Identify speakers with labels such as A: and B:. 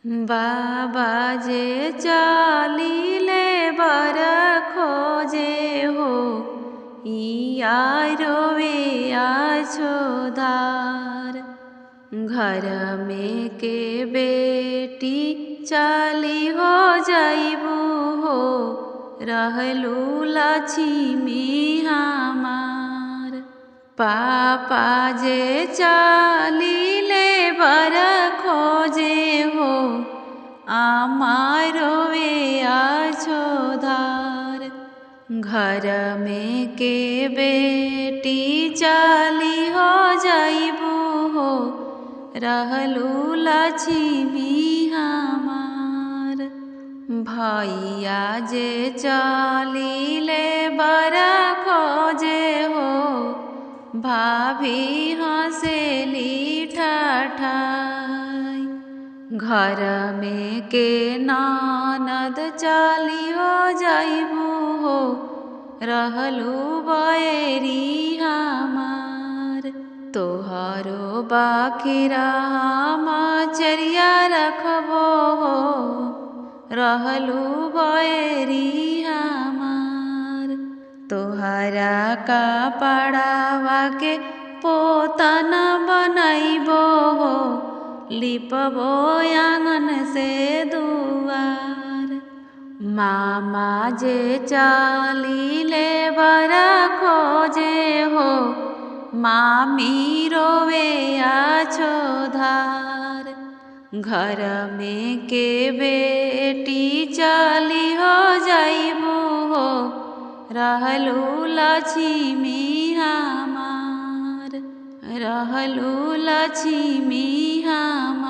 A: बाबा जे चालीले बर खोजे हो रोवे आछो धार। घर में के बेटी चाली हो जाइबू हो रहलू लक्ष्मी हमार। पापा जे चालीले बर खोजे हो रोवे आछो धार। घर में के बेटी चाली हो जाइबू हो रहलू लक्ष्मी हमार। भैया जे चालीले बर खोजे हो भाभी हंसेली ठाठाई। घर में के ननद चाली हो जाइबू हो रहलू बैरी हमार। तोहरो बाखिरा हम चरिया रखबो हो रहलू बैरी हमार। तोहरा कपड़ावा के पोतन बनैबो हो लिपबो आंगन से दुआर। मामा जे चालीले बर खोजे हो मामी रोवे आछो धार। घर में के बेटी चाली हो जाइबू हो रहलू लक्ष्मी हमार। रहलू लक्ष्मी हमार।